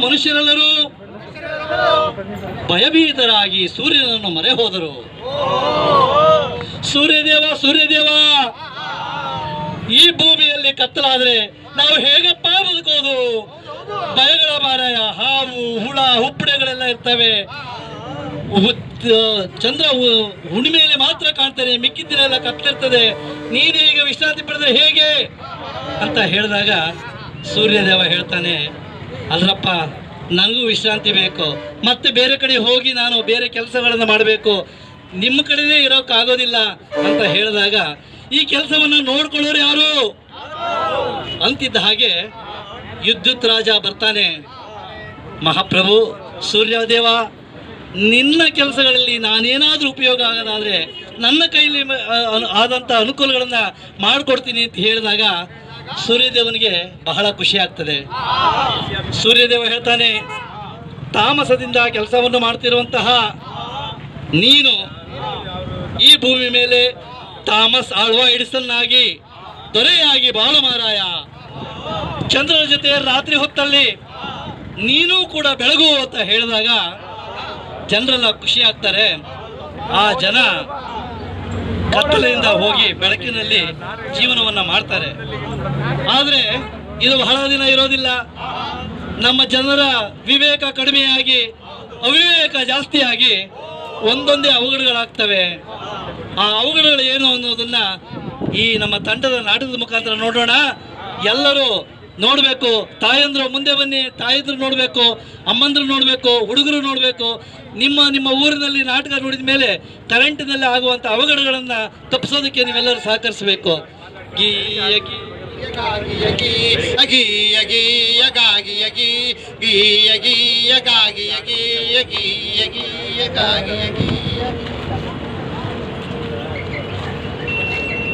ಮನುಷ್ಯರೆಲ್ಲರೂ ಭಯಭೀತರಾಗಿ ಸೂರ್ಯನನ್ನು ಮರೆ ಹೋದರು. ಸೂರ್ಯದೇವ ಸೂರ್ಯದೇವ, ಈ ಭೂಮಿಯಲ್ಲಿ ಕತ್ತಲಾದ್ರೆ ನಾವು ಹೇಗಪ್ಪ ಬದುಕೋದು? ಭಯಗಳ ಮಾರಾಯ, ಹಾವು ಹುಳ ಹುಪ್ಪಡೆಗಳೆಲ್ಲ ಇರ್ತವೆ. ಚಂದ್ರ ಹುಣ್ಣಿಮೆಯಲ್ಲಿ ಮಾತ್ರ ಕಾಣ್ತಾನೆ, ಮಿಕ್ಕಿದ್ದಿನೆಲ್ಲ ಕತ್ತಲಿರ್ತದೆ. ನೀನು ಈಗ ವಿಶ್ರಾಂತಿ ಪಡೆದ್ರೆ ಹೇಗೆ ಅಂತ ಹೇಳಿದಾಗ ಸೂರ್ಯದೇವ ಹೇಳ್ತಾನೆ, ಅಲ್ರಪ್ಪ ನನಗೂ ವಿಶ್ರಾಂತಿ ಬೇಕು, ಮತ್ತೆ ಬೇರೆ ಕಡೆ ಹೋಗಿ ನಾನು ಬೇರೆ ಕೆಲಸಗಳನ್ನು ಮಾಡಬೇಕು, ನಿಮ್ಮ ಕಡೆನೇ ಇರೋಕ್ಕಾಗೋದಿಲ್ಲ ಅಂತ ಹೇಳಿದಾಗ ಈ ಕೆಲಸವನ್ನು ನೋಡ್ಕೊಳ್ಳೋರು ಯಾರು ಅಂತಿದ್ದ ಹಾಗೆ ವಿದ್ಯುತ್ ರಾಜ ಬರ್ತಾನೆ. ಮಹಾಪ್ರಭು ಸೂರ್ಯದೇವ, ನಿನ್ನ ಕೆಲಸಗಳಲ್ಲಿ ನಾನೇನಾದರೂ ಉಪಯೋಗ ಆಗೋದಾದರೆ ನನ್ನ ಕೈಲಿ ಆದಂಥ ಅನುಕೂಲಗಳನ್ನು ಮಾಡಿಕೊಡ್ತೀನಿ ಅಂತ ಹೇಳಿದಾಗ ಸೂರ್ಯದೇವನಿಗೆ ಬಹಳ ಖುಷಿ ಆಗ್ತದೆ. ಸೂರ್ಯದೇವ ಹೇಳ್ತಾನೆ, ತಾಮಸದಿಂದ ಕೆಲಸವನ್ನು ಮಾಡ್ತಿರುವಂತಹ ನೀನು ಈ ಭೂಮಿ ಮೇಲೆ ಥಾಮಸ್ ಆಳ್ವಾ ಎಡಿಸನ್ ಆಗಿ ದೊರೆಯಾಗಿ ಬಾಳು ಮಾರಾಯ. ಚಂದ್ರನ ಜೊತೆ ರಾತ್ರಿ ಹೊತ್ತಲ್ಲಿ ನೀನು ಕೂಡ ಬೆಳಗು ಅಂತ ಹೇಳಿದಾಗ ಜನರೆಲ್ಲ ಖುಷಿ ಆಗ್ತಾರೆ. ಆ ಜನ ಕತ್ತಲೆಯಿಂದ ಹೋಗಿ ಬೆಳಕಿನಲ್ಲಿ ಜೀವನವನ್ನು ಮಾಡ್ತಾರೆ. ಆದರೆ ಇದು ಬಹಳ ದಿನ ಇರೋದಿಲ್ಲ. ನಮ್ಮ ಜನರ ವಿವೇಕ ಕಡಿಮೆಯಾಗಿ ಅವಿವೇಕ ಜಾಸ್ತಿಯಾಗಿ ಒಂದೊಂದೇ ಅವಘಡಗಳಾಗ್ತವೆ. ಆ ಅವಘಡಗಳು ಏನು ಅನ್ನೋದನ್ನ ಈ ನಮ್ಮ ತಂಡದ ನಾಟಕದ ಮುಖಾಂತರ ನೋಡೋಣ. ಎಲ್ಲರೂ ನೋಡಬೇಕು. ತಾಯಂದ್ರು ಮುಂದೆ ಬನ್ನಿ, ತಾಯಂದ್ರು ನೋಡಬೇಕು, ಅಮ್ಮಂದ್ರು ನೋಡಬೇಕು, ಹುಡುಗರು ನೋಡಬೇಕು. ನಿಮ್ಮ ಊರಿನಲ್ಲಿ ನಾಟಕ ನೋಡಿದ ಮೇಲೆ ಕರೆಂಟಿನಲ್ಲಿ ಆಗುವಂಥ ಅವಘಡಗಳನ್ನು ತಪ್ಪಿಸೋದಕ್ಕೆ ನೀವೆಲ್ಲರೂ ಸಹಕರಿಸಬೇಕು.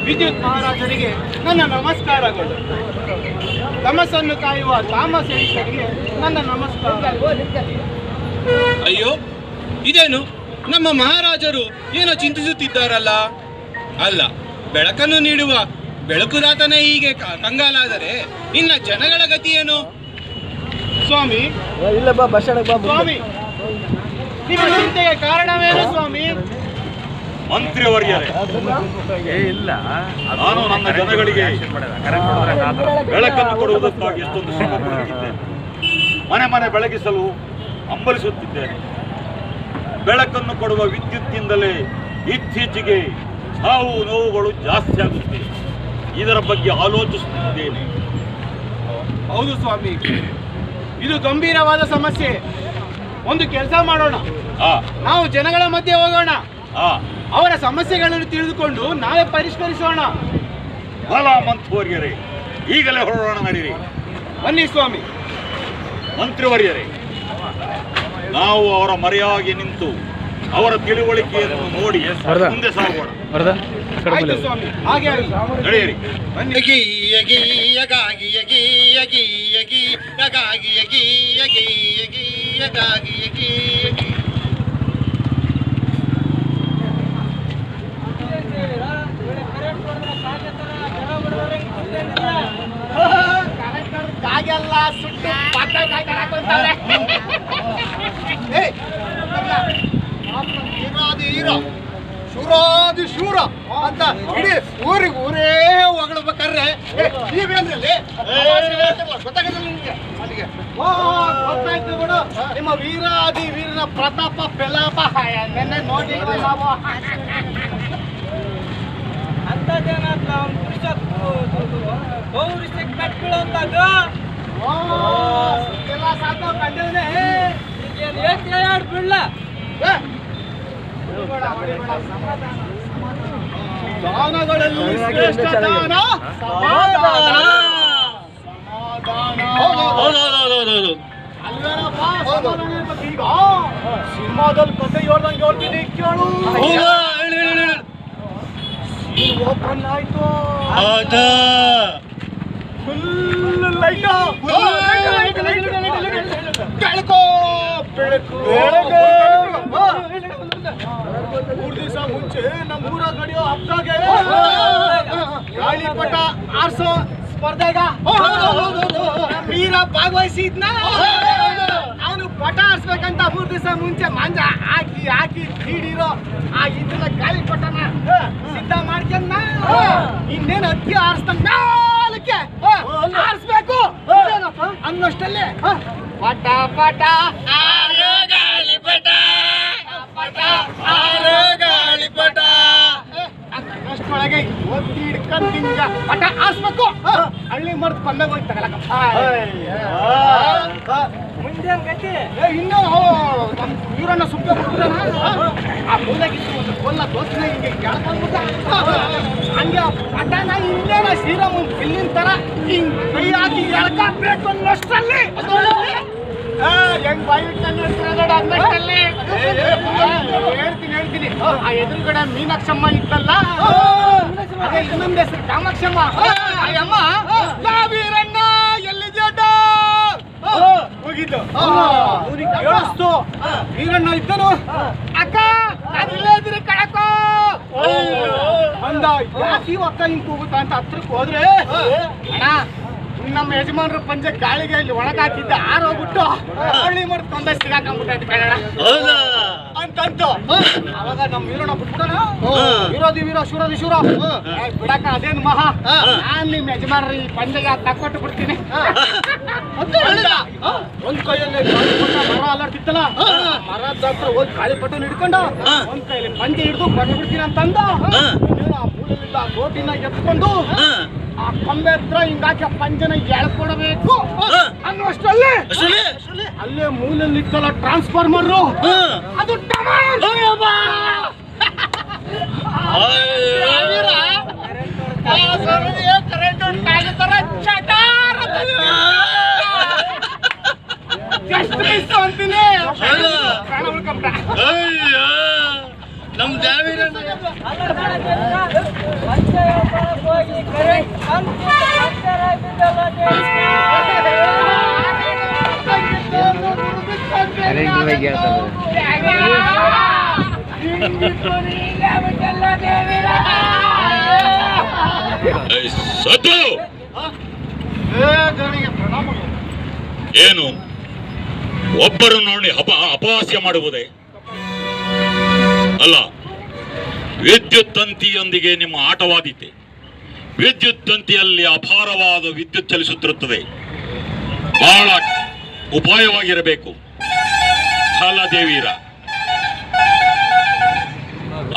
ವಿದ್ಯುತ್ ಮಹಾರಾಜರಿಗೆ ನನ್ನ ನಮಸ್ಕಾರಗಳು. ತಮಸ್ಸನ್ನು ಕಾಯುವ ಥಾಮಸ್ ಎಡಿಸನ್ಗೆ ನನ್ನ ನಮಸ್ಕಾರ. ಅಯ್ಯೋ, ಇದೇನು ನಮ್ಮ ಮಹಾರಾಜರು ಏನೋ ಚಿಂತಿಸುತ್ತಿದ್ದಾರಲ್ಲ? ಅಲ್ಲ, ಬೆಳಕನ್ನು ನೀಡುವ ಬೆಳಕುದಾತನೇ ಹೀಗೆ ಕಂಗಾಲಾದರೆ ಇನ್ನ ಜನಗಳ ಗತಿ ಏನು? ಸ್ವಾಮಿ, ಸ್ವಾಮಿ, ನಿಮ್ಮ ಚಿಂತೆಗೆ ಕಾರಣವೇನು ಸ್ವಾಮಿ? ಮಂತ್ರಿವರ್ಯರೇ, ನಾನು ನನ್ನ ಜನಗಳಿಗೆ ಬೆಳಕನ್ನು ಕೊಡುವುದಕ್ಕಾಗಿ ಎಷ್ಟೊಂದು ಶ್ರಮ ಪಟ್ಟಿದ್ದೇನೆ. ಮನೆ ಮನೆ ಬೆಳಗಿಸಲು ಹಂಬಲಿಸುತ್ತಿದ್ದೇನೆ. ಬೆಳಕನ್ನು ಕೊಡುವ ವಿದ್ಯುತ್ತಿನಿಂದಲೇ ಇತ್ತೀಚೆಗೆ ಸಾವು ನೋವುಗಳು ಜಾಸ್ತಿ ಆಗುತ್ತಿವೆ. ಇದರ ಬಗ್ಗೆ ಆಲೋಚಿಸುತ್ತಿದ್ದೇನೆ. ಹೌದು ಸ್ವಾಮಿ, ಇದು ಗಂಭೀರವಾದ ಸಮಸ್ಯೆ. ಒಂದು ಕೆಲಸ ಮಾಡೋಣ, ನಾವು ಜನಗಳ ಮಧ್ಯೆ ಹೋಗೋಣ, ಅವರ ಸಮಸ್ಯೆಗಳನ್ನು ತಿಳಿದುಕೊಂಡು ನಾವೇ ಪರಿಷ್ಕರಿಸೋಣ. ಬಲ ಮಂತ್ರಿವರ್ಯರೇ, ಈಗಲೇ ಹೊರಡೋಣ, ನಡೀರಿ. ಬನ್ನಿ ಸ್ವಾಮಿ. ಮಂತ್ರಿವರ್ಯರೇ, ನಾವು ಅವರ ಮರೆಯಾಗಿ ನಿಂತು ಅವರ ತಿಳುವಳಿಕೆಯನ್ನು ನೋಡಿ ಮುಂದೆ ಸಾಗೋಣ. ಆಯ್ತು ಸ್ವಾಮಿ, ಹಾಗೆ ನಡೆಯಿರಿ. ಕಾಗೆಲ್ಲ ಸುಟ್ಟು ಶೂರಾದಿ ಶೂರ ಅಂತ ಇಡೀ ಊರಿಗೆ ಊರೇ ಹೊಗಳ್ಬೇಕಾದ್ರೆ ನೀವೇನ್ರಲ್ಲಿ ಗೊತ್ತಾಗಲ್ಲ ನಿಮ್ಗೆ? ಅಲ್ಲಿಗೆ ಗೊತ್ತಾಯ್ತು ಬಿಡು, ನಿಮ್ಮ ವೀರಾದಿ ವೀರನ ಪ್ರತಾಪ ಪೆಲಾಪ ನೆನ್ನೆ ನೋಡಿ ನಾವು ಅಂತದೇನಾದ ಕಟ್ಕೊಳ್ಳುವಂಥದ್ದು ಎಲ್ಲ ಸಾಧ್ಯ ಕಂಡಿದ್ದೇನೆ. ಬಿಡ್ಲ ದಾನಗಳಲ್ಲಿ ಶ್ರೇಷ್ಠ ದಾನ ಸಮಾಧಾನ. ಈಗ ಸಿನಿಮಾದಲ್ಲಿ ಕಥೆ ಹೇಳ್ದಂಗೆ ಹೇಳ್ತೀನಿ ಕೇಳು. ಓಪನ್ ಆಯ್ತು, ಫುಲ್ ಲೈಟ್, ಬೆಳಕು ಬೆಳಕು. 3 ದಿವಸ ಮುಂಚೆ ನಮ್ಮೂರ ನಡೆಯೋ ಹಬ್ಬದಾಗೆ ಗಾಳಿಪಟ ಆರ್ಸೋ ಸ್ಪರ್ಧೆಗ ವೀರ ಭಾಗವಹಿಸಿದ್ನ. ಪಟ ಆರಿಸ್ಬೇಕಂತ 3 ದಿವಸ ಮುಂಚೆ ಮಾಂಜ ಹಾಕಿ ತೀಡಿರೋ ಆ ಇದನ್ನ ಗಾಳಿ ಪಟನ ಸಿದ್ಧ ಮಾಡ್ಕೊಂಡ ಇನ್ನೇನು ಅಕ್ಕಿ ಆರಿಸ್ದಂಗ ಮೇಲಕ್ಕೆ ಆರಿಸ್ಬೇಕು ಅನ್ನೋಷ್ಟಲ್ಲೇ ಪಟ ಪಟ ಆರೋ ಗಾಳಿ ಪಟ ಪಟ ಆರೋ ಗಾಳಿ ಪಟ ಅಷ್ಟೊಳಗೆ ಒತ್ತಿ ಹಿಡ್ಕೊಂಡು ಹಿಂಗ ಪಟ ಆರಿಸ್ಬೇಕು ಹಳ್ಳಿ ಮರ್ದು ಬಂದಾಗ ಹೋಗಿ ತಗೊಳಕ ಮುಂದೆ ಗತಿ ಇನ್ನೂ ನಮ್ಮ ಇವರನ್ನ ಸುಮ್ಮನೆ ಬಿಡ್ತಾನ ಆ ಮೂಲೆಗಿತ್ತು ಒಂದು ಕೊಲ್ಲ ದೋಸ್ತಿನ ಹಿಂಗೆ ಕೆಳ್ಕೊಂಡ್ಬಿಟ್ಟ ಹಂಗೆ ಪಟನ ಇನ್ನೇನ ಶ್ರೀರಾಮನ್ ಬಿಲ್ಲಿನ ತರ ಹಿಂಗ್ ಕೈ ಹಾಕಿ ಎಳ್ಕೊಬೇಕು ಅನ್ನೋಷ್ಟರಲ್ಲಿ ಹೆಂಗ್ ಬಾಯಿ ನೋಡ ಅನ್ನೋಷ್ಟಲ್ಲಿ ಹೇಳ್ತೀನಿ ಆ ಎದುರುಗಡೆ ಮೀನಾಕ್ಷಮ್ಮ ಇತ್ತಲ್ಲ ಅದೇ ಇನ್ನೊಂದು ಹೆಸರು ಕಾಮಾಕ್ಷಮ್ಮ ಅಮ್ಮ ವೀರಣ್ಣ ಎಲ್ಲಿದ್ದ ಹೋಗಿದ್ದು ಹೇಳಿಸ್ತು ವೀರಣ್ಣ ಇದ್ದನು ಅಕ್ಕ ನಾನು ಇಲ್ಲೇ ಇದ್ರಿ ಕಳಕೋ ಅಂದ ಯಾಕೆ ಈ ಅಕ್ಕ ಹಿಂಗ್ ಕೂಗುತ್ತಾ ಅಂತ ಹತ್ರಕ್ಕೆ ಹೋದ್ರೆ ಅಣ್ಣ ನಮ್ಮ ಯಜಮಾನ್ರ ಪಂಚೆ ಗಾಳಿಗೆ ಇಲ್ಲಿ ಒಳಗಾಕಿದ್ದ ಆರೋಗ್ಬಿಟ್ಟು ಹಳ್ಳಿ ಮರ್ದು ತೊಂದರೆ ಸಿಗಾಕೊಂಡ್ಬಿಟ್ಟೈತಿ ಕಣ ಅಂತಂತು ಅವಾಗ ನಮ್ಮ ವೀರಣ್ಣ ಬಿಟ್ಬಿಟ್ಟಣ ವಿರೋಧಿ ವೀರ ಶೂರೋಧಿ ಶೂರ ಬಿಡಕ ಅದೇನು ಮಹಾ ನಾನ್ ನಿಮ್ ಯಜಮಾನ್ರ ಈ ಪಂಚೆಗೆ ತಕ್ಕೊಟ್ಟು ಬಿಡ್ತೀನಿ ಒಂದ್ ಕೈಯಲ್ಲಿ ಮರ ಅಲ್ಲಾಡ್ತಿತ್ತಲ್ಲ ಮರದ ಹತ್ರ ಹೋಗಿ ಗಾಳಿಪಟನ ಹಿಡ್ಕೊಂಡು ಒಂದ್ ಕೈಯಲ್ಲಿ ಪಂಚೆ ಹಿಡಿದು ಬಂದು ಬಿಡ್ತೀನಿ ಅಂತಂದ ಮೂಲಲಿಲ್ಲ ಗೋಟಿನ ಎತ್ಕೊಂಡು ಆ ಕೊಂಬೆ ಹತ್ರ ಹಿಂಗಾಕಿ ಪಂಜನ ಎಳ್ಕೊಡಬೇಕು ಅನ್ನುವಷ್ಟರಲ್ಲಿ ಅಲ್ಲೇ ಮೂಲಲ್ಲಿ ಇತ್ತಲ್ಲ ಟ್ರಾನ್ಸ್ಫಾರ್ಮರ್ ಅದು ಅಂತೀನಿ ನಮ್ ಜಾವೀರ ಏನು ಒಬ್ಬರು ನೋಡಿ ಅಪಹಾಸ್ಯ ಮಾಡುವುದೇ ಅಲ್ಲ, ವಿದ್ಯುತ್ ತಂತಿಯೊಂದಿಗೆ ನಿಮ್ಮ ಆಟವಾದೀತೆ. ವಿದ್ಯುತ್ ತಂತಿಯಲ್ಲಿ ಅಪಾರವಾದ ವಿದ್ಯುತ್ ಚಲಿಸುತ್ತಿರುತ್ತದೆ, ಬಹಳ ಉಪಾಯವಾಗಿರಬೇಕು. ಅಲ್ಲ ದೇವೀರ,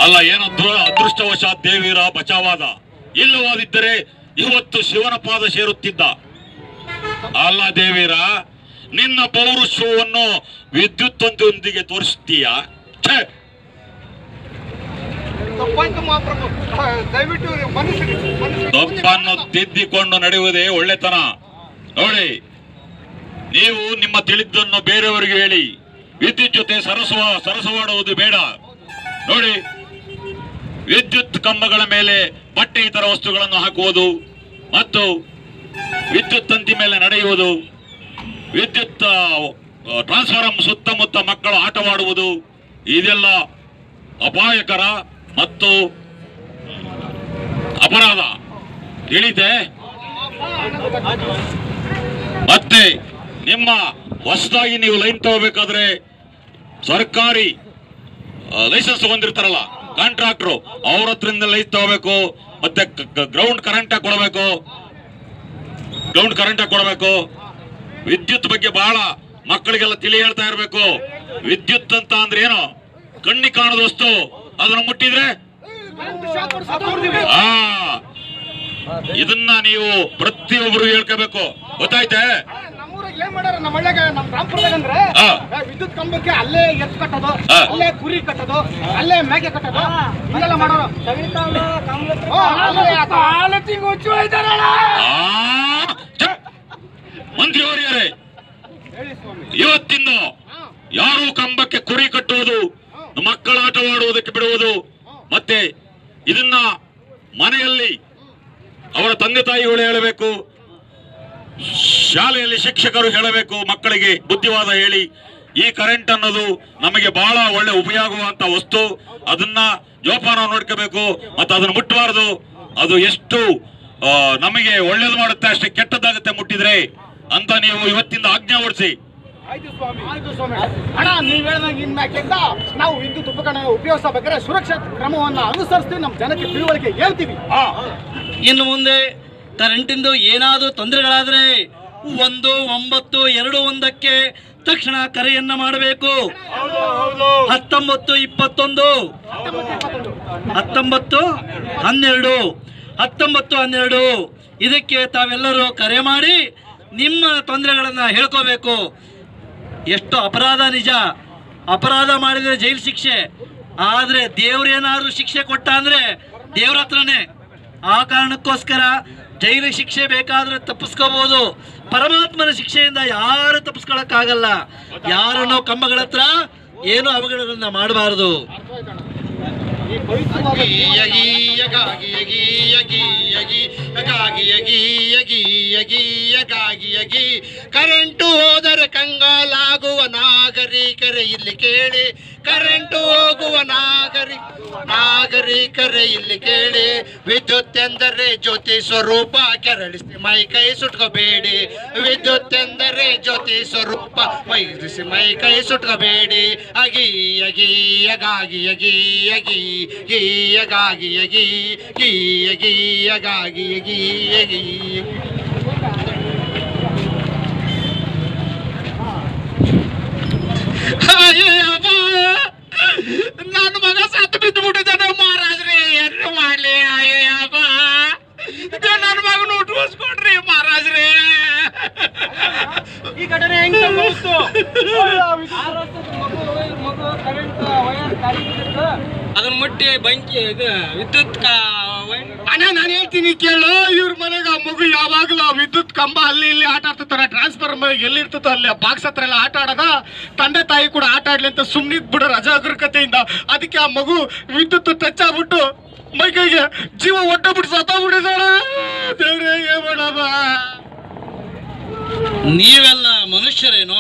ಅಲ್ಲ ಏನೋ ಅದೃಷ್ಟವಶಾತ್ ದೇವೀರ ಬಚಾವಾದ, ಇಲ್ಲವಾದಿದ್ದರೆ ಇವತ್ತು ಶಿವನ ಪಾದ ಸೇರುತ್ತಿದ್ದ. ಅಲ್ಲ ದೇವೀರ, ನಿನ್ನ ಪೌರುಷವನ್ನು ವಿದ್ಯುತ್ ತಂತಿಯೊಂದಿಗೆ ತೋರಿಸ್ತೀಯ? ತಪ್ಪನ್ನು ತಿದ್ದಿಕೊಂಡು ನಡೆಯುವುದೇ ಒಳ್ಳೆತನ. ನೋಡಿ, ನೀವು ನಿಮ್ಮ ತಿಳಿದ್ದನ್ನು ಬೇರೆಯವರಿಗೆ ಹೇಳಿ ವಿದ್ಯುತ್ ಜೊತೆ ಸರಸವಾಡುವುದು ಬೇಡ. ನೋಡಿ, ವಿದ್ಯುತ್ ಕಂಬಗಳ ಮೇಲೆ ಬಟ್ಟೆ ಇತರ ವಸ್ತುಗಳನ್ನು ಹಾಕುವುದು ಮತ್ತು ವಿದ್ಯುತ್ ತಂತಿ ಮೇಲೆ ನಡೆಯುವುದು, ವಿದ್ಯುತ್ ಟ್ರಾನ್ಸ್ಫಾರ್ಮರ್ ಸುತ್ತಮುತ್ತ ಮಕ್ಕಳು ಆಟವಾಡುವುದು, ಇದೆಲ್ಲ ಅಪಾಯಕರ ಮತ್ತು ಅಪರಾಧ. ತಿಳಿದೆ? ಮತ್ತೆ ನಿಮ್ಮ ಹೊಸದಾಗಿ ನೀವು ಲೈನ್ ತಗೋಬೇಕಾದ್ರೆ ಸರ್ಕಾರಿ ಲೈಸೆನ್ಸ್ ಹೊಂದಿರ್ತಾರಲ್ಲ ಕಾಂಟ್ರಾಕ್ಟ್ರು, ಅವ್ರ ಹತ್ರದಿಂದ ಲೈನ್ ತಗೋಬೇಕು. ಮತ್ತೆ ಗ್ರೌಂಡ್ ಕರೆಂಟ್ ಕೊಡಬೇಕು. ವಿದ್ಯುತ್ ಬಗ್ಗೆ ಬಹಳ ಮಕ್ಕಳಿಗೆಲ್ಲ ತಿಳಿ ಹೇಳ್ತಾ ಇರಬೇಕು. ವಿದ್ಯುತ್ ಅಂತ ಅಂದ್ರೆ ಏನು? ಕಣ್ಣಿ ಕಾಣದ ವಸ್ತು, ಅದನ್ನು ಮುಟ್ಟಿದ್ರೆ ಇದನ್ನ ನೀವು ಪ್ರತಿಯೊಬ್ಬರು ಹೇಳ್ಕೋಬೇಕು. ಗೊತ್ತಾಯ್ತೆ? ವಿದ್ಯುತ್ ಕಂಬಕ್ಕೆ ಅಲ್ಲೇ ಎತ್ತು ಕಟ್ಟೋದು, ಅಲ್ಲೇ ಕುರಿ ಕಟ್ಟೋದು, ಅಲ್ಲೇ ಮೇಕೆ ಕಟ್ಟೋದು, ಇದೆಲ್ಲ ಮಾಡೋರು. ಮಂತ್ರಿಯವರೇ, ಇವತ್ತಿಂದ ಯಾರು ಕಂಬಕ್ಕೆ ಕುರಿ ಕಟ್ಟುವುದು, ಮಕ್ಕಳ ಆಟವಾಡುವುದಕ್ಕೆ ಬಿಡುವುದು, ಮತ್ತೆ ಇದನ್ನ ಮನೆಯಲ್ಲಿ ಅವರ ತಂದೆ ತಾಯಿಗಳು ಹೇಳಬೇಕು, ಶಾಲೆಯಲ್ಲಿ ಶಿಕ್ಷಕರು ಹೇಳಬೇಕು, ಮಕ್ಕಳಿಗೆ ಬುದ್ಧಿವಾದ ಹೇಳಿ ಈ ಕರೆಂಟ್ ಅನ್ನೋದು ನಮಗೆ ಬಹಳ ಒಳ್ಳೆ ಉಪಯೋಗವಂತ ವಸ್ತು, ಅದನ್ನ ಜೋಪಾನ ನೋಡ್ಕೋಬೇಕು, ಮತ್ತೆ ಅದನ್ನು ಮುಟ್ಟಬಾರದು. ಅದು ಎಷ್ಟು ನಮಗೆ ಒಳ್ಳೇದು ಮಾಡುತ್ತೆ ಅಷ್ಟೇ ಕೆಟ್ಟದ್ದಾಗುತ್ತೆ ಮುಟ್ಟಿದ್ರೆ ಅಂತ ನೀವು ಇವತ್ತಿಂದ ಆಜ್ಞೆ ಹೊಡಿಸಿ. ಆಯ್ತು ಸ್ವಾಮಿ. ಅಣ್ಣ ನೀವ್ ಹೇಳ್ದಂಗೆ ಇನ್ಮ್ಯಾಕಿಂದ ನಾವು ವಿದ್ಯುತ್ ಉಪಕರಣ ಉಪಯೋಗಿಸಬೇಕಾದ್ರೆ ಸುರಕ್ಷಾ ಕ್ರಮವನ್ನ ಅನುಸರಿಸ್ತೀವಿ, ನಮ್ಮ ಜನಕ್ಕೆ ತಿಳುವಳಿಕೆ ಹೇಳ್ತೀವಿ. ಇನ್ನು ಮುಂದೆ ಕರೆಂಟಿಂದು ಏನಾದರೂ ತೊಂದರೆಗಳಾದರೆ 19221 ತಕ್ಷಣ ಕರೆಯನ್ನ ಮಾಡಬೇಕು. 19 21 19 12 19 12 ಇದಕ್ಕೆ ತಾವೆಲ್ಲರೂ ಕರೆ ಮಾಡಿ ನಿಮ್ಮ ತೊಂದರೆಗಳನ್ನು ಹೇಳ್ಕೋಬೇಕು. ಎಷ್ಟು ಅಪರಾಧ ನಿಜ, ಅಪರಾಧ ಮಾಡಿದರೆ ಜೈಲು ಶಿಕ್ಷೆ, ಆದರೆ ದೇವ್ರೇನಾದ್ರೂ ಶಿಕ್ಷೆ ಕೊಟ್ಟ ಅಂದರೆ ದೇವ್ರ ಹತ್ರನೇ. ಆ ಕಾರಣಕ್ಕೋಸ್ಕರ ಜೈಲು ಶಿಕ್ಷೆ ಬೇಕಾದ್ರೆ ತಪ್ಪಿಸ್ಕೋಬಹುದು, ಪರಮಾತ್ಮನ ಶಿಕ್ಷೆಯಿಂದ ಯಾರು ತಪ್ಪಿಸ್ಕೊಳಕ್ಕಾಗಲ್ಲ. ಯಾರನ್ನೋ ಕಂಬಗಳ ಹತ್ರ ಏನು ಅವಘಡಗಳನ್ನ ಮಾಡಬಾರದು. ಕರೆಂಟು ಹೋದರೆ ಕಂಗಾಲಾಗುವ ನಾಗರಿಕರೇ ಇಲ್ಲಿ ಕೇಳಿ, ಕರೆಂಟು ಹೋಗುವ ನಾಗರಿಕರೇ ಇಲ್ಲಿ ಕೇಳಿ. ವಿದ್ಯುತ್ ಎಂದರೆ ಜ್ಯೋತಿ ಸ್ವರೂಪ, ಕೆರಳಿಸಿ ಮೈ ಕೈ ಸುಟ್ಕೋಬೇಡಿ. ವಿದ್ಯುತ್ ಎಂದರೆ ಜ್ಯೋತಿ ಸ್ವರೂಪ, ಮೈರಿಸಿ ಮೈ ಕೈ ಸುಟ್ಕೋಬೇಡಿ. ಅಗಿ ಅಗಿ ಅಗಾಗಿ ಅಗಿ ಅಗಿ ಗೀ ಅಗಾಗಿ ಅಗಿ ಗೀ ಅಗಿ ಅಗಾಗಿ ಅಗಿ ಅಗಿ. ನನ್ನ ಮಗ ಸತ್ತು ಬಿದ್ದು ಬಿಟ್ಟಿದ್ದಾನೆ ಮಹಾರಾಜ್ರಿ, ಏನು ಮಾಡ್ಲಿ? ಅಯ್ಯಪ್ಪ ನನ್ನ ಮಗನ ಉಟ್ಕೊಸ್ಕೊಡ್ರಿ ಮಹಾರಾಜ್ರಿ. ಈ ಘಟನೆ ಹೆಂಗ್ ಸಂಭವಿಸ್ತು? ಅದನ್ನ ಮುಟ್ಟಿ ಬೆಂಕಿ ಇದು ವಿದ್ಯುತ್ ಅಣ್ಣ ನಾನು ಹೇಳ್ತೀನಿ ಕೇಳು. ಇವ್ರ ಮನೆಗೆ ಆ ಮಗು ಯಾವಾಗಲೂ ವಿದ್ಯುತ್ ಕಂಬ ಅಲ್ಲಿ ಇಲ್ಲಿ ಆಟ ಆಡ್ತಿರ್ತಾರೆ, ಟ್ರಾನ್ಸ್ಫಾರ್ಮರ್ ಎಲ್ಲಿ ಇರ್ತದೋ ಅಲ್ಲಿ ಬಾಕ್ಸ್ ಹತ್ರ ಎಲ್ಲ ಆಟ ಆಡೋದ. ತಂದೆ ತಾಯಿ ಕೂಡ ಆಟ ಆಡ್ಲಿ ಅಂತ ಸುಮ್ಮನಿದ್ ಬಿಡೋ ಅಜಾಗರೂಕತೆಯಿಂದ. ಅದಕ್ಕೆ ಆ ಮಗು ವಿದ್ಯುತ್ ಟಚ್ ಆಗ್ಬಿಟ್ಟು ಮೈ ಕೈಗೆ ಜೀವ ಒಟ್ಟಬಿಟ್ಟು ಸತ್ತೋಗ್ಬಿಟ್ಟಿದಾಳ. ದೇವ್ರೇ ಏನ್ ಮಾಡಮ್ಮ? ನೀವೆಲ್ಲ ಮನುಷ್ಯರೇನು?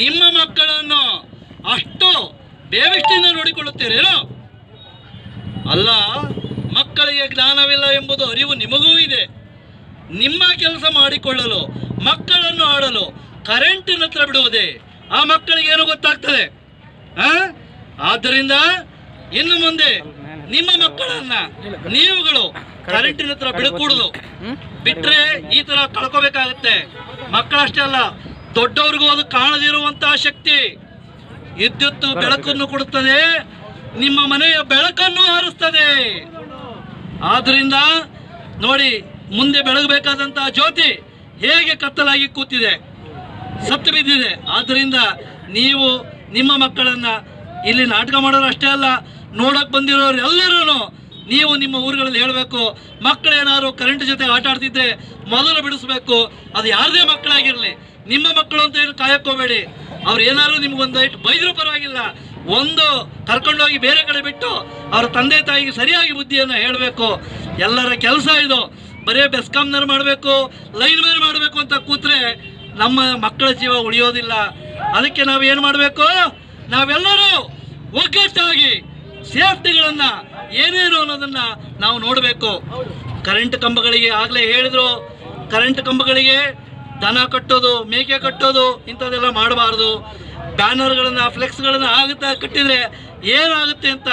ನಿಮ್ಮ ಮಕ್ಕಳನ್ನು ಅಷ್ಟು ಬೇವಿಷ್ಟಿಂದ ನೋಡಿಕೊಳ್ಳುತ್ತೀರೇನು? ಅಲ್ಲ, ಮಕ್ಕಳಿಗೆ ಜ್ಞಾನವಿಲ್ಲ ಎಂಬುದು ಅರಿವು ನಿಮಗೂ ಇದೆ. ನಿಮ್ಮ ಕೆಲಸ ಮಾಡಿಕೊಳ್ಳಲು, ಮಕ್ಕಳನ್ನು ಆಡಲು ಕರೆಂಟಿನ ಹತ್ರ ಬಿಡುವುದೇ ಆ ಮಕ್ಕಳಿಗೆ ಏನು ಗೊತ್ತಾಗ್ತದೆ? ಆದ್ದರಿಂದ ಇನ್ನು ಮುಂದೆ ನಿಮ್ಮ ಮಕ್ಕಳನ್ನ ನೀವುಗಳು ಕರೆಂಟಿನ ಹತ್ರ ಬಿಡಕೂಡುದು. ಬಿಟ್ರೆ ಈ ತರ ಕಳ್ಕೋಬೇಕಾಗುತ್ತೆ. ಮಕ್ಕಳಷ್ಟೇ ಅಲ್ಲ, ದೊಡ್ಡವ್ರಿಗೂ ಅದು ಕಾಣದಿರುವಂತಹ ಶಕ್ತಿ. ವಿದ್ಯುತ್ ಬೆಳಕನ್ನು ಕೊಡುತ್ತದೆ, ನಿಮ್ಮ ಮನೆಯ ಬೆಳಕನ್ನು ಹಾರಿಸ್ತದೆ. ಆದ್ರಿಂದ ನೋಡಿ, ಮುಂದೆ ಬೆಳಗಬೇಕಾದಂತಹ ಜ್ಯೋತಿ ಹೇಗೆ ಕತ್ತಲಾಗಿ ಕೂತಿದೆ, ಸತ್ತು ಬಿದ್ದಿದೆ. ಆದ್ದರಿಂದ ನೀವು ನಿಮ್ಮ ಮಕ್ಕಳನ್ನ ಇಲ್ಲಿ ನಾಟಕ ಮಾಡೋರು ಅಷ್ಟೇ ಅಲ್ಲ, ನೋಡಕ್ ಬಂದಿರೋರು ಎಲ್ಲರೂ ನೀವು ನಿಮ್ಮ ಊರುಗಳಲ್ಲಿ ಹೇಳಬೇಕು, ಮಕ್ಕಳೇನಾದ್ರು ಕರೆಂಟ್ ಜೊತೆ ಆಟ ಆಡ್ತಿದ್ರೆ ಮೊದಲು ಬಿಡಿಸ್ಬೇಕು. ಅದು ಯಾರದೇ ಮಕ್ಕಳಾಗಿರಲಿ, ನಿಮ್ಮ ಮಕ್ಕಳು ಅಂತ ಏನು ಕಾಯಕ್ಕೋಬೇಡಿ. ಅವ್ರು ಏನಾದ್ರು ನಿಮ್ಗೊಂದು ಇಟ್ಟು ಬೈದ್ರೂ ಪರವಾಗಿಲ್ಲ, ಒಂದು ಕರ್ಕೊಂಡೋಗಿ ಬೇರೆ ಕಡೆ ಬಿಟ್ಟು ಅವ್ರ ತಂದೆ ತಾಯಿಗೆ ಸರಿಯಾಗಿ ಬುದ್ಧಿಯನ್ನು ಹೇಳಬೇಕು. ಎಲ್ಲರ ಕೆಲಸ ಇದು. ಬರೀ ಬೆಸ್ಕಾಂನವ್ರು ಮಾಡಬೇಕು, ಲೈನ್ ಮ್ಯಾನ್ ಮಾಡಬೇಕು ಅಂತ ಕೂತ್ರೆ ನಮ್ಮ ಮಕ್ಕಳ ಜೀವ ಉಳಿಯೋದಿಲ್ಲ. ಅದಕ್ಕೆ ನಾವು ಏನು ಮಾಡಬೇಕು? ನಾವೆಲ್ಲರೂ ಒಗ್ಗಟ್ಟಾಗಿ ಸೇಫ್ಟಿಗಳನ್ನ ಏನೇನು ಅನ್ನೋದನ್ನ ನಾವು ನೋಡಬೇಕು. ಕರೆಂಟ್ ಕಂಬಗಳಿಗೆ ಆಗಲೇ ಹೇಳಿದ್ರು, ಕರೆಂಟ್ ಕಂಬಗಳಿಗೆ ದನ ಕಟ್ಟೋದು, ಮೇಕೆ ಕಟ್ಟೋದು ಇಂಥದ್ದೆಲ್ಲ ಮಾಡಬಾರ್ದು. ಬ್ಯಾನರ್ಗಳನ್ನ, ಫ್ಲೆಕ್ಸ್ಗಳನ್ನ ಆಗುತ್ತಾ ಕಟ್ಟಿದ್ರೆ ಏನಾಗುತ್ತೆ ಅಂತ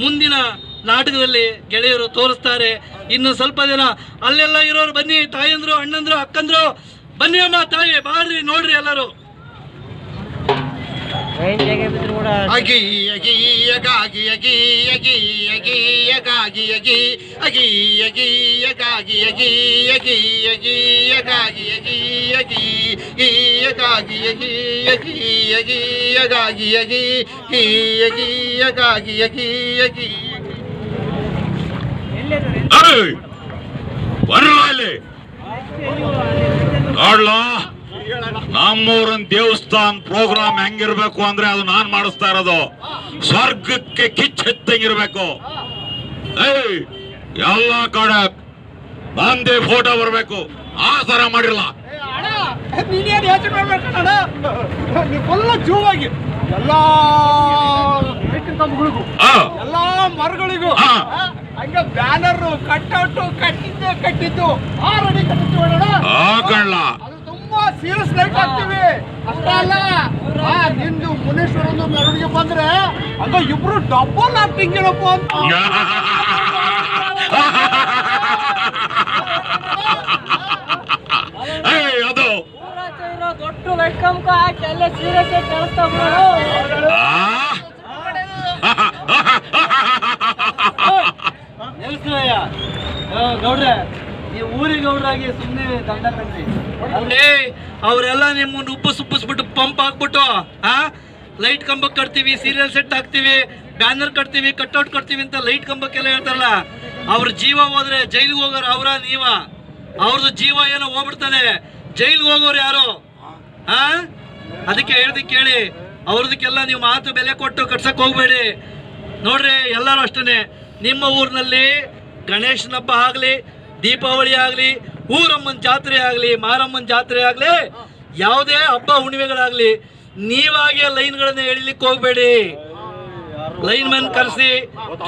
ಮುಂದಿನ ನಾಟಕದಲ್ಲಿ ಗೆಳೆಯರು ತೋರಿಸ್ತಾರೆ. ಇನ್ನು ಸ್ವಲ್ಪ ದಿನ ಅಲ್ಲೆಲ್ಲ ಇರೋರು ಬನ್ನಿ, ತಾಯಂದ್ರು, ಅಣ್ಣಂದ್ರು, ಅಕ್ಕಂದ್ರು, ಬನ್ನಿ ಅಮ್ಮ ತಾಯಿ ಬಾರ್ರಿ ನೋಡ್ರಿ ಎಲ್ಲರೂ. ಅಗಿ ಅಗಿ ಅಗಾಗಿ ಅಗಿ ಅಗಿ ಅಗಿ ಅಗಾಗಿ ಅಗಿ ಅಗಿ ಅಗಿ ಅಗಾಗಿ ಅಗಿ ಅಗಿ ಅಗಿ ಅಗಾಗಿ ಅಗಿ ಅಗಿ ಈ ಅಗಾಗಿ ಅಗಿ ಅಗಿ ಅಗಿ ಅಗಾಗಿ ಅಗಿ ಈ ಅಗಿ ಅಗಾಗಿ ಅಗಿ ಅಗಿ. ನೋಡ್ಲಾ, ನಮ್ಮೂರನ್ ದೇವಸ್ಥಾನ ಪ್ರೋಗ್ರಾಮ್ ಹೆಂಗಿರ್ಬೇಕು ಅಂದ್ರೆ ಅದು ನಾನ್ ಮಾಡಿಸ್ತಾ ಇರೋದು. ಸ್ವರ್ಗಕ್ಕೆ ಕಿಚ್ಚ ಎತ್ತಂಗಿರ್ಬೇಕು. ಎಲ್ಲ ಕಡೆ ನಂದೇ ಫೋಟೋ ಬರ್ಬೇಕು, ಆ ತರ ಮಾಡಿರಲ್ಲ. ನೀನೇನು ಯೋಚನೆ ಮಾಡ್ಬೇಕಣ್ಣ, ನೀವೆಲ್ಲ ಜೂವಾಗಿ ಎಲ್ಲಾ ಕಂಬಗಳಿಗೂ ಎಲ್ಲಾ ಮರಗಳಿಗೂ ಹಂಗ ಬ್ಯಾನರ್ ಕಟ್ಔಟ್ ಕಟ್ಟಿದ್ದು 6 ಅಡಿ ಕಟ್ಟಿದ್ದು. ಅದು ತುಂಬಾ ಸೀರಿಯಸ್ ಲೈಟ್ ಹಾಕ್ತೀವಿ. ಅಷ್ಟೇ ಮುನೇಶ್ವರನ ಮೆರವಣಿಗೆ ಬಂದ್ರೆ ಆಗ ಇಬ್ರು ಡಬಲ್ ಆಕ್ಟಿಂಗ್ ಏನಪ್ಪ ಅಂತ. ಅದು ದೊಡ್ಡ ಲೈಟ್ ಕಂಬ ಹಾಕಿ ಎಲ್ಲ ಸೀರಿಯಸ್ ಆಗಿ ಕಳಿಸ್ತಾ ನಿಲ್ಸ್ರಯ್ಯ ಗೌಡ್ರೆ, ನೀವು ಊರಿಗೆ ಗೌಡ್ರಾಗಿ ಸುಮ್ಮನೆ ದಂಡ ಕಟ್ರಿ. ಅವರೆಲ್ಲ ನಿಮ್ಮನ್ನು ಉಪ್ಪಿಸ್ಬಿಟ್ಟು ಪಂಪ್ ಹಾಕ್ಬಿಟ್ಟು ಲೈಟ್ ಕಂಬಕ್ಕೆ ಕಟ್ತೀವಿ, ಸೀರಿಯಲ್ ಸೆಟ್ ಹಾಕ್ತೀವಿ, ಬ್ಯಾನರ್ ಕಟ್ತೀವಿ, ಕಟ್ಔಟ್ ಕಟ್ತೀವಿ ಅಂತ ಲೈಟ್ ಕಂಬಕ್ಕೆಲ್ಲ ಹೇಳ್ತಾರಲ್ಲ. ಅವ್ರ ಜೀವ ಹೋದ್ರೆ ಜೈಲಿಗೆ ಹೋಗೋರು ಅವರ ನೀವ? ಅವ್ರದ್ದು ಜೀವ ಏನೋ ಹೋಗ್ಬಿಡ್ತಾನೆ, ಜೈಲಿಗೆ ಹೋಗೋರು ಯಾರು? ಅದಕ್ಕೆ ಹೇಳ್ದಿ ಕೇಳಿ, ಅವ್ರದಕ್ಕೆಲ್ಲ ನೀವು ಮಾತು ಬೆಲೆ ಕೊಟ್ಟು ಕಟ್ಸಕ್ ಹೋಗ್ಬೇಡಿ. ನೋಡ್ರಿ, ಎಲ್ಲರೂ ಅಷ್ಟೇ. ನಿಮ್ಮ ಊರಿನಲ್ಲಿ ಗಣೇಶನ ಹಬ್ಬ ಆಗಲಿ, ದೀಪಾವಳಿ ಆಗಲಿ, ಊರಮ್ಮನ ಜಾತ್ರೆ ಆಗಲಿ, ಮಾರಮ್ಮನ ಜಾತ್ರೆ ಆಗಲಿ, ಯಾವುದೇ ಹಬ್ಬ ಹುಣ್ಣಿಮೆಗಳಾಗಲಿ, ನೀವಾಗೆ ಲೈನ್ಗಳನ್ನ ಎಳಿಲಿಕ್ಕೆ ಹೋಗ್ಬೇಡಿ. ಲೈನ್ ಮ್ಯಾನ್ ಕರೆಸಿ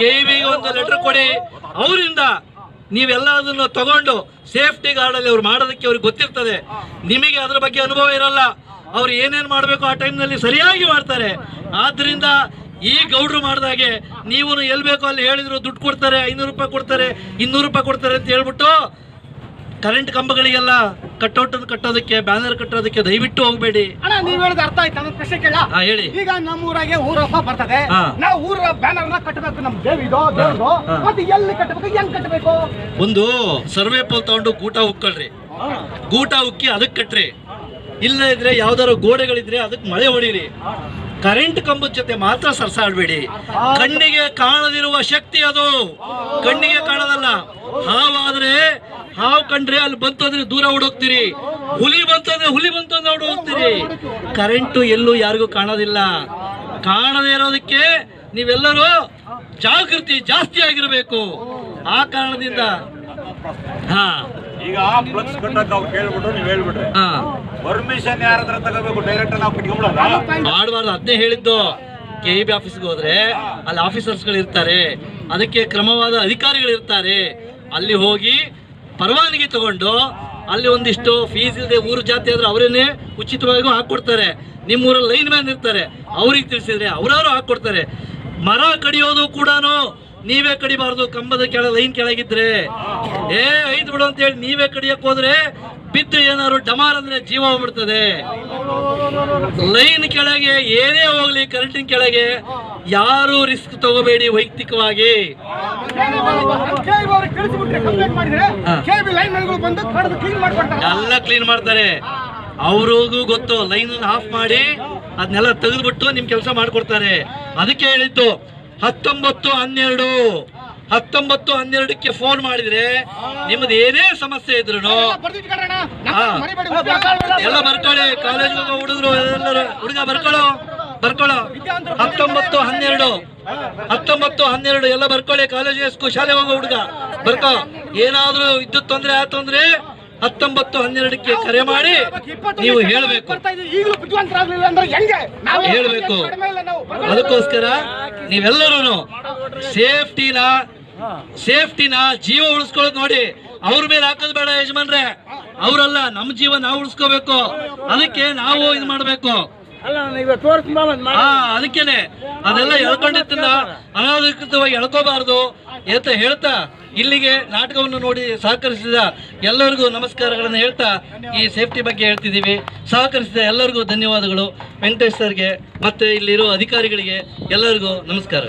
KEBಗೆ ಒಂದು ಲೆಟರ್ ಕೊಡಿ. ಅವರಿಂದ ನೀವೆಲ್ಲ ಅದನ್ನು ತಗೊಂಡು ಸೇಫ್ಟಿ ಗಾರ್ಡಲ್ಲಿ ಅವ್ರು ಮಾಡೋದಕ್ಕೆ ಅವ್ರಿಗೆ ಗೊತ್ತಿರ್ತದೆ. ನಿಮಗೆ ಅದ್ರ ಬಗ್ಗೆ ಅನುಭವ ಇರಲ್ಲ. ಅವ್ರು ಏನೇನು ಮಾಡಬೇಕು ಆ ಟೈಮ್ನಲ್ಲಿ ಸರಿಯಾಗಿ ಮಾಡ್ತಾರೆ. ಆದ್ದರಿಂದ ಈ ಗೌಡ್ರು ಮಾಡಿದಾಗೆ ನೀವು ಎಲ್ಲಿ ಬೇಕೋ ಅಲ್ಲಿ ಹೇಳಿದ್ರು ದುಡ್ಡು ಕೊಡ್ತಾರೆ, 500 ರೂಪಾಯಿ ಕೊಡ್ತಾರೆ, 200 ರೂಪಾಯಿ ಕೊಡ್ತಾರೆ ಅಂತ ಹೇಳ್ಬಿಟ್ಟು ಕರೆಂಟ್ ಕಂಬಗಳಿಗೆಲ್ಲ ಕಟ್ಔಟ್ ಕಟ್ಟೋದಕ್ಕೆ, ಬ್ಯಾನರ್ ಕಟ್ಟೋದಕ್ಕೆ ದಯವಿಟ್ಟು ಹೋಗ್ಬೇಡಿ. ಅಣ್ಣ, ನೀವ್ ಹೇಳಿದ ಅರ್ಥ ಆಯ್ತು. ನನ್ನ ಪ್ರಶ್ನೆ ಕೇಳ. ಹೇಳಿ. ಈಗ ನಮ್ಮ ಊರಾಗೆ ಊರ ಹಬ್ಬ ಬರ್ತದೆ, ನಾವು ಊರ ಬ್ಯಾನರ್ ನ ಕಟ್ಟಬೇಕು. ನಮ್ ದೇವಿದು ಮತ್ತೆ ಎಲ್ಲಿ ಕಟ್ಟಬೇಕು, ಹೆಂಗ್ ಕಟ್ಟಬೇಕು? ಒಂದು ಸರ್ವೆ ಪೋಲ್ ತಗೊಂಡು ಗೂಟ ಉಕ್ಕೊಳ್ರಿ, ಗೂಟ ಉಕ್ಕಿ ಅದಕ್ಕೆ ಕಟ್ರಿ. ಇಲ್ಲ ಇದ್ರೆ ಯಾವ್ದಾದ್ರು ಗೋಡೆಗಳಿದ್ರೆ ಅದಕ್ಕೆ ಮಳೆ ಹೊಡೀರಿ. ಕರೆಂಟ್ ಕಂಬದ ಜೊತೆ ಮಾತ್ರ ಸರ್ಸಾಡ್ಬೇಡಿ. ಕಣ್ಣಿಗೆ ಕಾಣದಿರುವ ಶಕ್ತಿ ಅದು, ಕಣ್ಣಿಗೆ ಕಾಣೋದಲ್ಲ. ಹಾವಾದ್ರೆ ಹಾವು ಕಂಡ್ರೆ ಅಲ್ಲಿ ಬಂತು ಅಂದ್ರೆ ದೂರ ಓಡೋಗ್ತೀರಿ, ಹುಲಿ ಬಂತು ಅಂದ್ರೆ ಓಡೋಗ್ತೀರಿ. ಕರೆಂಟು ಎಲ್ಲೂ ಯಾರಿಗೂ ಕಾಣೋದಿಲ್ಲ. ಕಾಣದೇ ಇರೋದಕ್ಕೆ ನೀವೆಲ್ಲರೂ ಜಾಗೃತಿ ಜಾಸ್ತಿ ಆಗಿರಬೇಕು. ಆ ಕಾರಣದಿಂದ ಈಗ ಫ್ಲಕ್ಸ್ ಕಟ್ಟಕ್ಕೆ ಅವ್ರು ಕೇಳ್ಬಿಟ್ಟು ನೀವು ಹೇಳ್ಬಿಟ್ರೆ ಪರ್ಮಿಷನ್ ಯಾರ ಹತ್ರ ತಗೋಬೇಕು? ಡೈರೆಕ್ಟ್ ನಾವು ಕಟ್ಕೊಂಡ್ಬಿಡೋಣ ಮಾಡಬಾರ್ದು. ಅದನ್ನೇ ಹೇಳಿದ್ದು. KEB ಆಫೀಸ್ಗೆ ಹೋದ್ರೆ ಅಲ್ಲಿ ಆಫೀಸರ್ಸ್ಗಳು ಇರ್ತಾರೆ, ಅದಕ್ಕೆ ಕ್ರಮವಾದ ಅಧಿಕಾರಿಗಳು ಇರ್ತಾರೆ. ಅಲ್ಲಿ ಹೋಗಿ ಪರವಾನಗಿ ತಗೊಂಡು ಅಲ್ಲಿ ಒಂದಿಷ್ಟು ಫೀಸ್ ಇಲ್ಲದೆ ಊರು ಜಾತಿ ಆದ್ರೆ ಅವರೇನೆ ಉಚಿತವಾಗಿ ಹಾಕೊಡ್ತಾರೆ. ನಿಮ್ಮೂರಲ್ಲಿ ಲೈನ್ ಮ್ಯಾನ್ ಇರ್ತಾರೆ, ಅವ್ರಿಗೆ ತಿಳಿಸಿದ್ರೆ ಅವರವರು ಹಾಕೊಡ್ತಾರೆ. ಮರ ಕಡಿಯೋದು ಕೂಡ ನೀವೇ ಕಡಿಬಾರ್ದು. ಕಂಬದ ಲೈನ್ ಕೆಳಗಿದ್ರೆ ಐದು ಬಿಡು ಅಂತ ಹೇಳಿ ನೀವೇ ಕಡಿಯಕ್ ಹೋದ್ರೆ ಬಿದ್ದು ಏನಾದ್ರು ಡಮಾರ್ ಅಂದ್ರೆ ಜೀವ ಹೋಗ್ಬಿಡ್ತದೆ. ಲೈನ್ ಕೆಳಗೆ ಏನೇ ಹೋಗ್ಲಿ, ಕರೆಂಟಿನ ಕೆಳಗೆ ಯಾರು ರಿಸ್ಕ್ ತಗೋಬೇಡಿ ವೈಯಕ್ತಿಕವಾಗಿ. ಎಲ್ಲ ಕ್ಲೀನ್ ಮಾಡ್ತಾರೆ. ಅವ್ರಿಗೂ ಗೊತ್ತು, ಲೈನ್ ಆಫ್ ಮಾಡಿ ಅದನ್ನೆಲ್ಲ ತೆಗೆದ್ಬಿಟ್ಟು ನಿಮ್ ಕೆಲಸ ಮಾಡ್ಕೊಡ್ತಾರೆ. ಅದಕ್ಕೆ ಹೇಳಿದ್ದು 19-12ಕ್ಕೆ ಫೋನ್ ಮಾಡಿದ್ರೆ ನಿಮ್ದು ಏನೇ ಸಮಸ್ಯೆ ಇದ್ರು ಎಲ್ಲ ಬರ್ಕೊಳ್ಳಿ. ಕಾಲೇಜ್ ಹುಡುಗರು ಎಲ್ಲರೂ ಹುಡುಗ ಬರ್ಕೊಳ್ಳೋ 19-12 ಎಲ್ಲ ಬರ್ಕೊಳ್ಳಿ. ಕಾಲೇಜ್ ಶಾಲೆ ಹೋಗೋ ಹುಡುಗ ಬರ್ಕೋ. ಏನಾದ್ರೂ ವಿದ್ಯುತ್ ತೊಂದ್ರೆ ಆಯ್ತು ಅಂದ್ರೆ 19-12ಕ್ಕೆ ಕರೆ ಮಾಡಿ ನೀವು ಹೇಳ್ಬೇಕು. ಅದಕ್ಕೋಸ್ಕರ ನೀವೆಲ್ಲರೂ ಸೇಫ್ಟಿನ ಜೀವ ಉಳಿಸ್ಕೊಳ್ಳೋದು ನೋಡಿ. ಅವ್ರ ಮೇಲೆ ಹಾಕೋದು ಬೇಡ ಯಜಮಾನ್ರೆ. ಅವರಲ್ಲ, ನಮ್ಮ ಜೀವ ನಾವು ಉಳಿಸ್ಕೋಬೇಕು. ಅದಕ್ಕೆ ನಾವು ಇದು ಮಾಡ್ಬೇಕು. ಅದಕ್ಕೇನೆ ಅದೆಲ್ಲ ಎಳ್ಕೊಂಡಿದ್ದನ್ನ ಅನಾಧಿಕೃತವಾಗಿ ಎಳ್ಕೋಬಾರ್ದು ಅಂತ ಹೇಳ್ತಾ ಇಲ್ಲಿಗೆ ನಾಟಕವನ್ನು ನೋಡಿ ಸಹಕರಿಸಿದ ಎಲ್ಲರಿಗೂ ನಮಸ್ಕಾರಗಳನ್ನು ಹೇಳ್ತಾ ಈ ಸೇಫ್ಟಿ ಬಗ್ಗೆ ಹೇಳ್ತಿದ್ದೀವಿ. ಸಹಕರಿಸಿದ ಎಲ್ಲರಿಗೂ ಧನ್ಯವಾದಗಳು. ವೆಂಕಟೇಶ್ ಸರ್ಗೆ ಮತ್ತೆ ಇಲ್ಲಿರೋ ಅಧಿಕಾರಿಗಳಿಗೆ ಎಲ್ಲರಿಗೂ ನಮಸ್ಕಾರ.